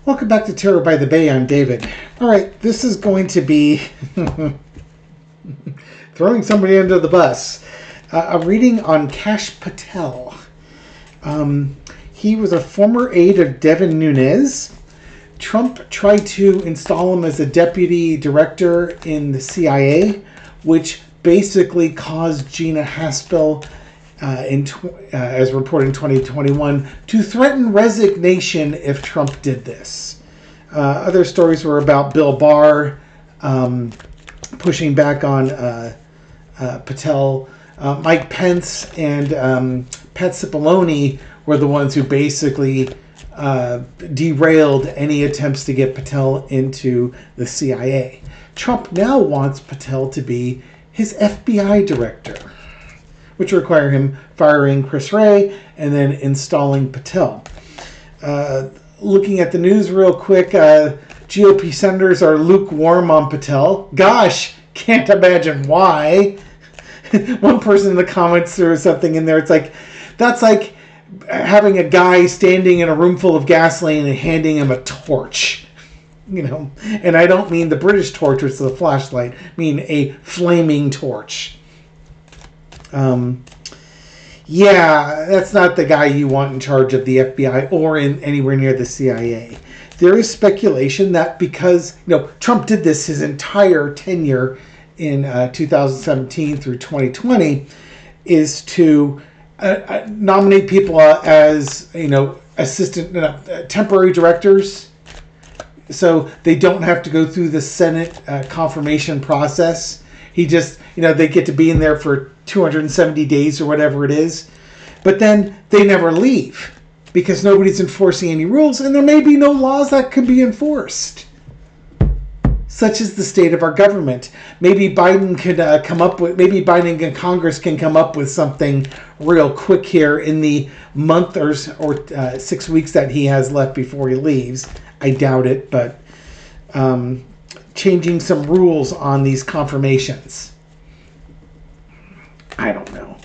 Welcome back to Terror by the Bay. I'm David. All right, this is going to be throwing somebody under the bus. A reading on Kash Patel. He was a former aide of Devin Nunes. Trump tried to install him as a deputy director in the CIA, which basically caused Gina Haspel, as reported in 2021, to threaten resignation if Trump did this. Other stories were about Bill Barr pushing back on Patel. Mike Pence and Pat Cipollone were the ones who basically derailed any attempts to get Patel into the CIA. Trump now wants Patel to be his FBI director, which would require him firing Chris Wray and then installing Patel. Looking at the news real quick, GOP senators are lukewarm on Patel. Gosh, can't imagine why. One person in the comments threw something in there. It's like, that's like having a guy standing in a room full of gasoline and handing him a torch. You know, and I don't mean the British torch, which is a flashlight. I mean a flaming torch. Yeah, that's not the guy you want in charge of the FBI or in anywhere near the CIA. There is speculation that because Trump did this his entire tenure in 2017 through 2020, is to nominate people as temporary directors, so they don't have to go through the Senate confirmation process. He just, they get to be in there for 270 days or whatever it is. But then they never leave because nobody's enforcing any rules, and there may be no laws that could be enforced. Such is the state of our government. Maybe Biden could Biden and Congress can come up with something real quick here in the month or 6 weeks that he has left before he leaves. I doubt it, but changing some rules on these confirmations. I don't know.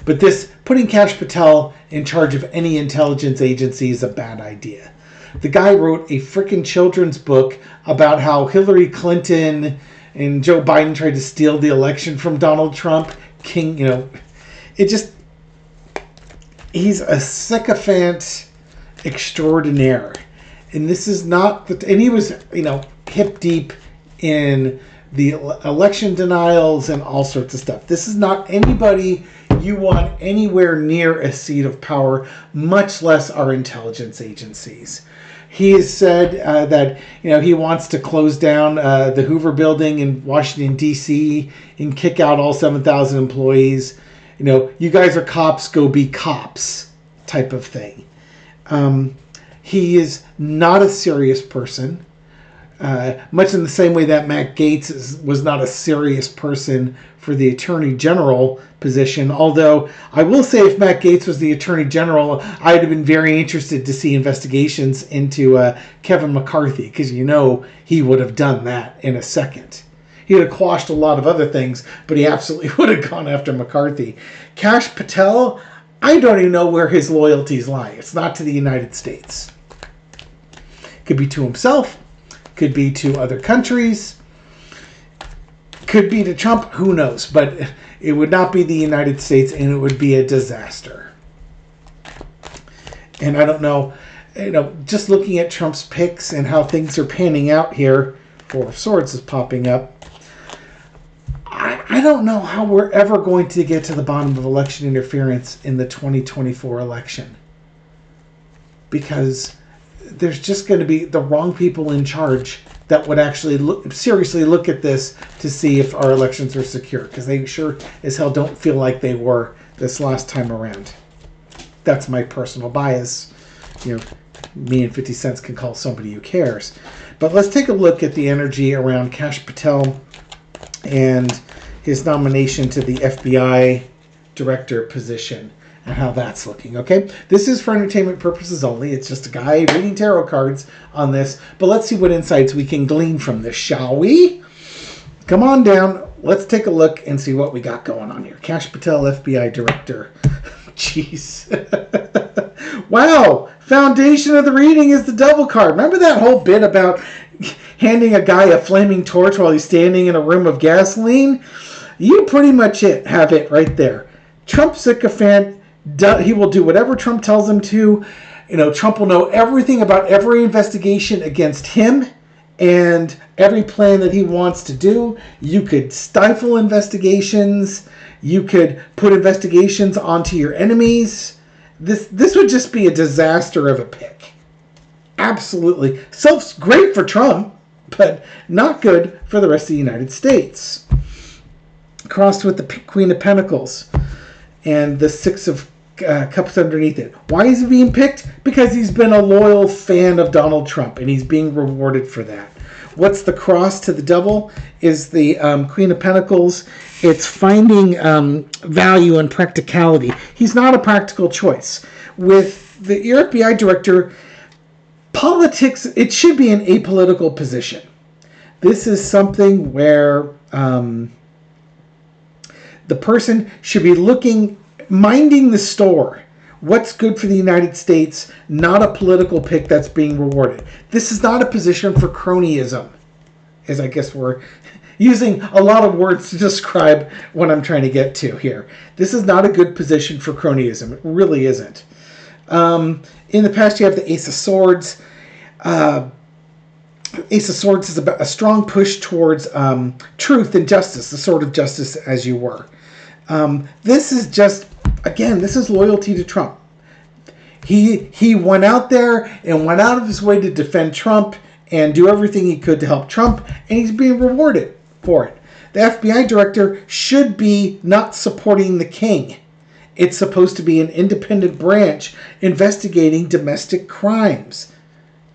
But putting Kash Patel in charge of any intelligence agency is a bad idea. The guy wrote a freaking children's book about how Hillary Clinton and Joe Biden tried to steal the election from Donald Trump. He's a sycophant extraordinaire. And this is not, and he was, hip deep in the election denials and all sorts of stuff. This is not anybody you want anywhere near a seat of power, much less our intelligence agencies. He has said that he wants to close down the Hoover Building in Washington, D.C. and kick out all 7,000 employees. You guys are cops, go be cops type of thing. He is not a serious person. Much in the same way that Matt Gaetz was not a serious person for the Attorney General position. Although I will say, if Matt Gaetz was the Attorney General, I'd have been very interested to see investigations into Kevin McCarthy, because he would have done that in a second. He would have quashed a lot of other things, but he absolutely would have gone after McCarthy. Kash Patel, I don't even know where his loyalties lie. It's not to the United States. Could be to himself. Could be to other countries. Could be to Trump. Who knows? But it would not be the United States, and it would be a disaster. And I don't know, just looking at Trump's picks and how things are panning out here, Four of Swords is popping up. I don't know how we're ever going to get to the bottom of election interference in the 2024 election. Because there's just going to be the wrong people in charge that would actually seriously look at this to see if our elections are secure, because they sure as hell don't feel like they were this last time around. That's my personal bias. Me and 50 Cents can call somebody who cares. But let's take a look at the energy around Kash Patel and his nomination to the FBI director position and how that's looking, okay? This is for entertainment purposes only. It's just a guy reading tarot cards on this. But let's see what insights we can glean from this, shall we? Come on down. Let's take a look and see what we got going on here. Kash Patel, FBI director. Jeez. Wow. Foundation of the reading is the devil card. Remember that whole bit about handing a guy a flaming torch while he's standing in a room of gasoline? You pretty much have it right there. Trump sycophant, he will do whatever Trump tells him to. Trump will know everything about every investigation against him and every plan that he wants to do. You could stifle investigations. You could put investigations onto your enemies. This would just be a disaster of a pick. Absolutely. So great for Trump, but not good for the rest of the United States. Crossed with the Queen of Pentacles and the Six of Cups underneath it. Why is he being picked? Because he's been a loyal fan of Donald Trump, and he's being rewarded for that. What's the cross to the devil? Is the Queen of Pentacles. It's finding value and practicality. He's not a practical choice. With the FBI director, politics, it should be an apolitical position. This is something where the person should be minding the store. What's good for the United States, not a political pick that's being rewarded. This is not a position for cronyism, as I guess we're using a lot of words to describe what I'm trying to get to here. This is not a good position for cronyism. It really isn't. In the past, you have the Ace of Swords. Ace of Swords is about a strong push towards truth and justice, the sword of justice as you were. This is just, again, this is loyalty to Trump. He went out there and went out of his way to defend Trump and do everything he could to help Trump, and he's being rewarded for it. The FBI director should be not supporting the king. It's supposed to be an independent branch investigating domestic crimes,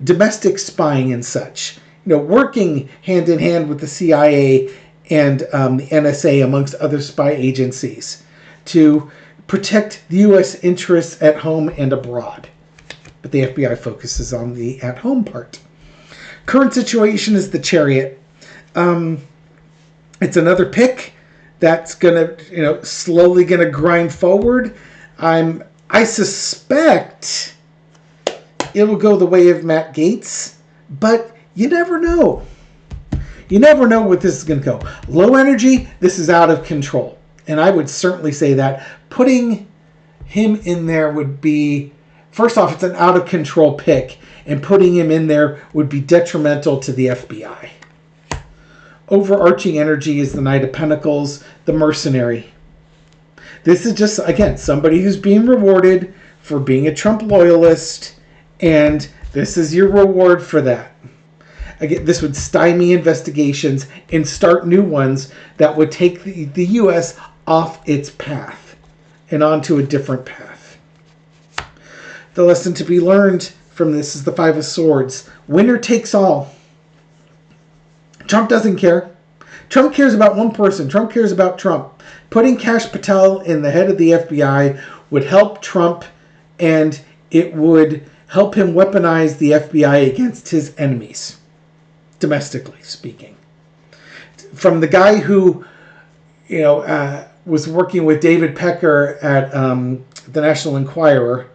domestic spying and such. Working hand in hand with the CIA and the NSA, amongst other spy agencies, to protect the U.S. interests at home and abroad. But the FBI focuses on the at-home part. Current situation is the Chariot. It's another pick that's gonna, slowly gonna grind forward. I suspect it will go the way of Matt Gaetz, but you never know. You never know what this is going to go. Low energy, this is out of control. And I would certainly say that putting him in there would be, first off, it's an out of control pick, and putting him in there would be detrimental to the FBI. Overarching energy is the Knight of Pentacles, the mercenary. This is just, again, somebody who's being rewarded for being a Trump loyalist, and this is your reward for that. Again, this would stymie investigations and start new ones that would take the U.S. off its path and onto a different path. The lesson to be learned from this is the Five of Swords. Winner takes all. Trump doesn't care. Trump cares about one person. Trump cares about Trump. Putting Kash Patel in the head of the FBI would help Trump, and it would help him weaponize the FBI against his enemies, domestically speaking. From the guy who, was working with David Pecker at the National Enquirer,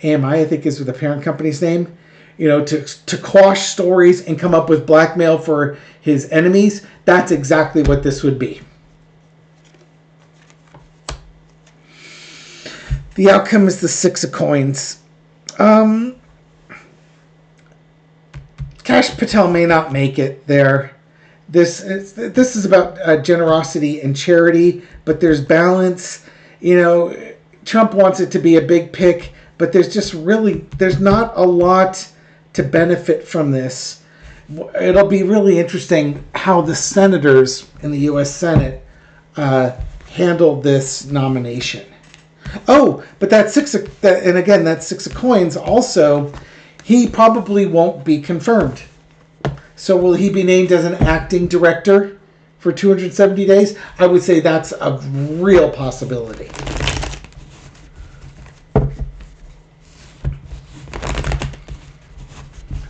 AMI, I think is the parent company's name, to quash stories and come up with blackmail for his enemies. That's exactly what this would be. The outcome is the Six of Coins. Kash Patel may not make it there. This is about generosity and charity, but there's balance. Trump wants it to be a big pick, but there's not a lot to benefit from this. It'll be really interesting how the senators in the U.S. Senate handle this nomination. Oh, but that Six of Coins also, he probably won't be confirmed. So will he be named as an acting director for 270 days? I would say that's a real possibility.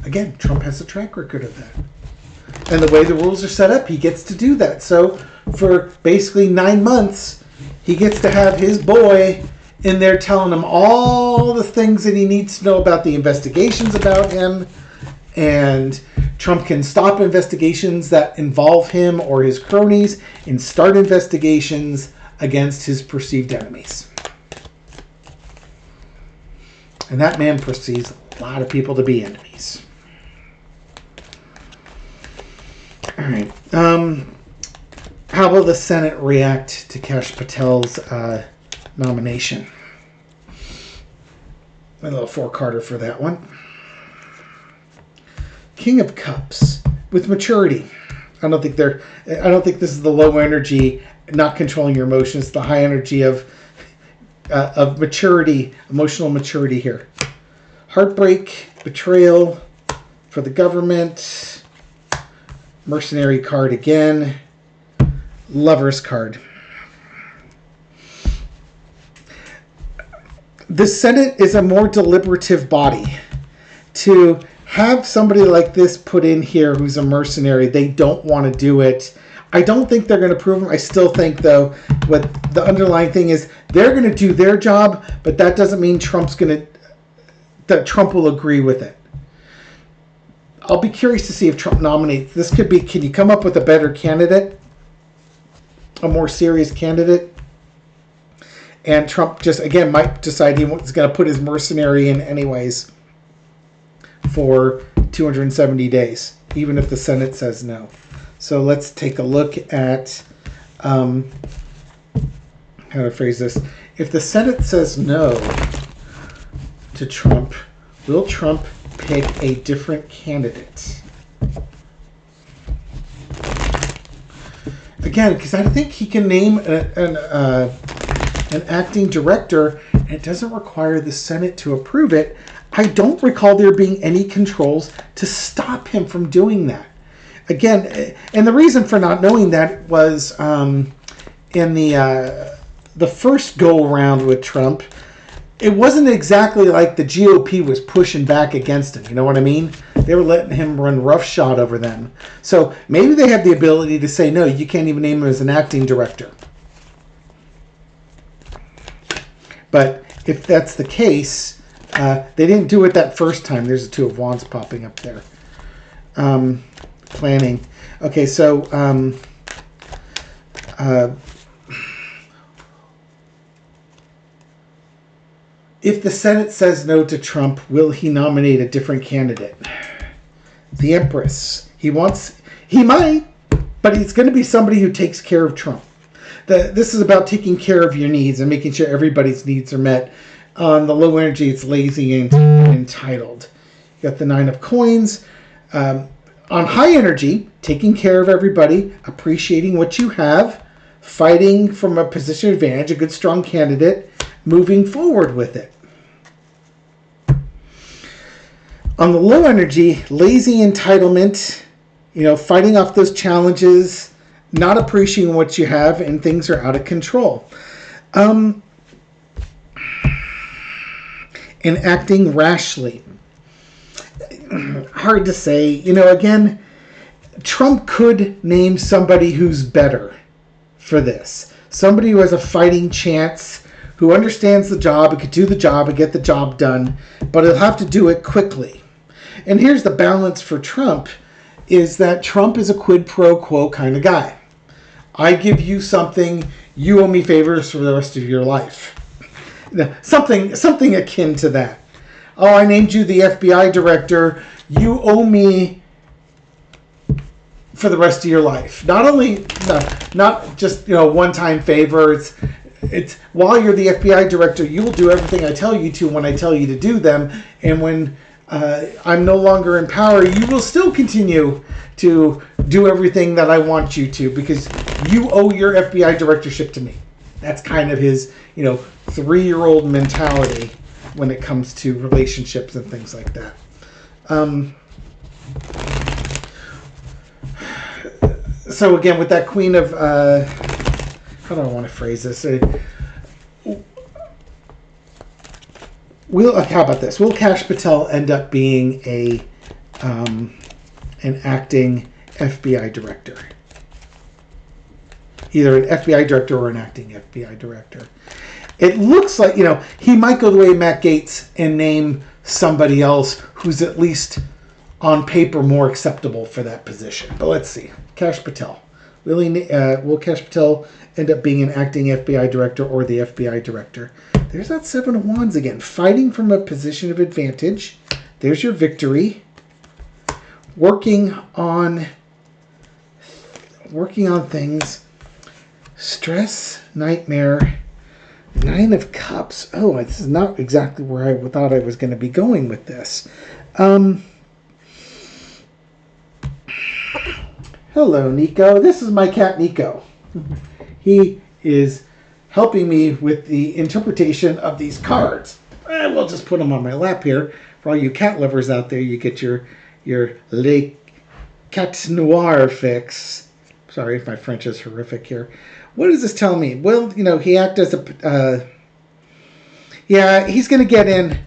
Again, Trump has a track record of that. And the way the rules are set up, he gets to do that. So for basically 9 months, he gets to have his boy in there telling him all the things that he needs to know about the investigations about him. And Trump can stop investigations that involve him or his cronies and start investigations against his perceived enemies. And that man perceives a lot of people to be enemies. All right. How will the Senate react to Kash Patel's nomination? A little four-carder for that one. King of Cups with maturity. I don't think this is the low energy, not controlling your emotions. The high energy of maturity, emotional maturity here. Heartbreak, betrayal for the government. Mercenary card again. Lover's card. The Senate is a more deliberative body. To have somebody like this put in here who's a mercenary, they don't want to do it. I don't think they're going to prove him. I still think, though, what the underlying thing is, they're going to do their job, but that doesn't mean that Trump will agree with it. I'll be curious to see if Trump nominates. This could be, can you come up with a better candidate? A more serious candidate? And Trump just, again, might decide he's going to put his mercenary in anyways for 270 days, even if the Senate says no. So let's take a look at how to phrase this. If the Senate says no to Trump, will Trump pick a different candidate? Again, because I think he can name an acting director, and it doesn't require the Senate to approve it. I don't recall there being any controls to stop him from doing that. Again, and the reason for not knowing that was in the first go-around with Trump, it wasn't exactly like the GOP was pushing back against him. You know what I mean? They were letting him run roughshod over them. So maybe they have the ability to say, no, you can't even name him as an acting director. But if that's the case, they didn't do it that first time. There's a Two of Wands popping up there. Planning. Okay, so if the Senate says no to Trump, will he nominate a different candidate? The Empress. He might, but he's going to be somebody who takes care of Trump. This is about taking care of your needs and making sure everybody's needs are met. On the low energy, it's lazy and entitled. You got the Nine of Coins. On high energy, taking care of everybody, appreciating what you have, fighting from a position of advantage, a good strong candidate, moving forward with it. On the low energy, lazy entitlement, fighting off those challenges, not appreciating what you have, and things are out of control. And acting rashly. Hard to say. Again, Trump could name somebody who's better for this. Somebody who has a fighting chance, who understands the job, and could do the job and get the job done, but he'll have to do it quickly. And here's the balance for Trump, is that Trump is a quid pro quo kind of guy. I give you something, you owe me favors for the rest of your life. Something akin to that. Oh, I named you the FBI director. You owe me for the rest of your life. Not just one-time favor. It's while you're the FBI director, you will do everything I tell you to when I tell you to do them. And when I'm no longer in power, you will still continue to do everything that I want you to, because you owe your FBI directorship to me. That's kind of his 3-year-old mentality when it comes to relationships and things like that. So again, with that Queen of, how do I want to phrase this? How about this? Will Kash Patel end up being an acting FBI director? Either an FBI director or an acting FBI director. it looks like, he might go the way of Matt Gaetz and name somebody else who's at least on paper more acceptable for that position. But let's see. Kash Patel. Will Kash Patel end up being an acting FBI director or the FBI director? There's that Seven of Wands again. Fighting from a position of advantage. There's your victory. Working on things. Stress, nightmare. Nine of Cups. Oh, this is not exactly where I thought I was going to be going with this. Hello, Nico. This is my cat, Nico. He is helping me with the interpretation of these cards. We'll just put them on my lap here. For all you cat lovers out there, you get your Le Cat Noir fix. Sorry if my French is horrific here. What does this tell me? Well, he acted as a... he's going to get in.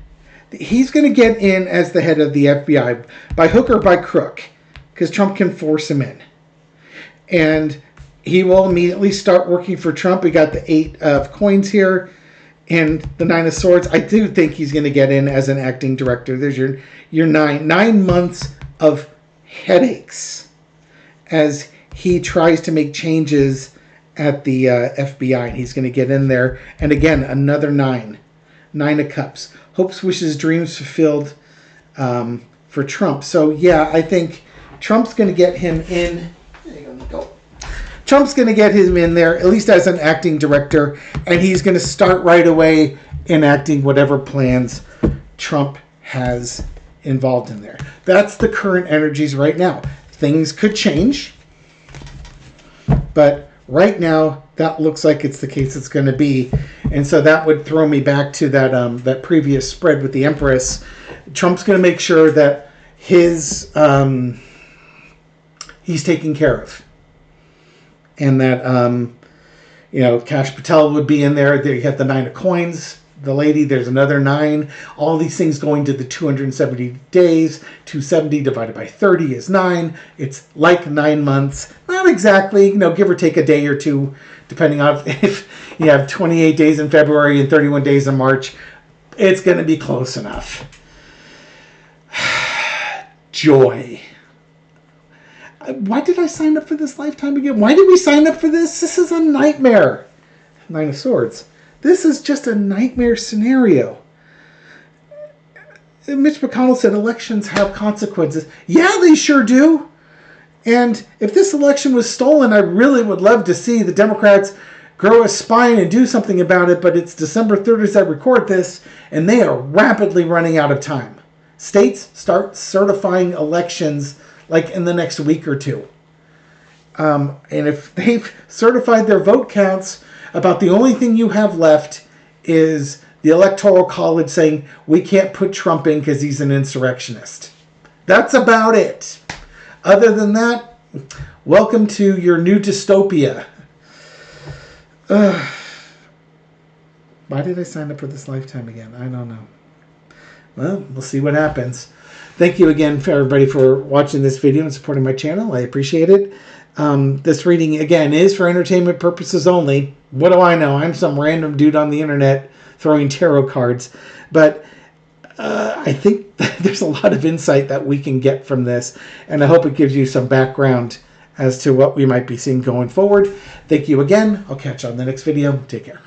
He's going to get in as the head of the FBI by hook or by crook, because Trump can force him in. And he will immediately start working for Trump. We got the 8 of coins here and the 9 of swords. I do think he's going to get in as an acting director. There's your 9 months of headaches as he tries to make changes at the FBI, and he's going to get in there. And again, another 9 of Cups. Hopes, wishes, dreams fulfilled for Trump. So yeah, I think Trump's going to get him in. There you go. Trump's going to get him in there, at least as an acting director, and he's going to start right away enacting whatever plans Trump has involved in there. That's the current energies right now. Things could change, but right now that looks like it's the case it's going to be. And so that would throw me back to that previous spread with the Empress. Trump's going to make sure that his he's taken care of. And that, Kash Patel would be in there. There you have the 9 of coins. The lady, there's another 9. All these things going to the 270 days. 270 divided by 30 is 9. It's like 9 months. Not exactly, give or take a day or two, depending on if you have 28 days in February and 31 days in March. It's going to be close enough. Joy. Why did I sign up for this lifetime again? Why did we sign up for this? This is a nightmare. 9 of Swords. This is just a nightmare scenario. Mitch McConnell said elections have consequences. Yeah, they sure do. And if this election was stolen, I really would love to see the Democrats grow a spine and do something about it. But it's December 3rd as I record this, and they are rapidly running out of time. States start certifying elections like in the next week or two. And if they've certified their vote counts, about the only thing you have left is the Electoral College saying, we can't put Trump in because he's an insurrectionist. That's about it. Other than that, welcome to your new dystopia. Why did I sign up for this lifetime again? I don't know. Well, we'll see what happens. Thank you again for everybody for watching this video and supporting my channel. I appreciate it. This reading, again, is for entertainment purposes only. What do I know? I'm some random dude on the internet throwing tarot cards. But I think there's a lot of insight that we can get from this. And I hope it gives you some background as to what we might be seeing going forward. Thank you again. I'll catch you on the next video. Take care.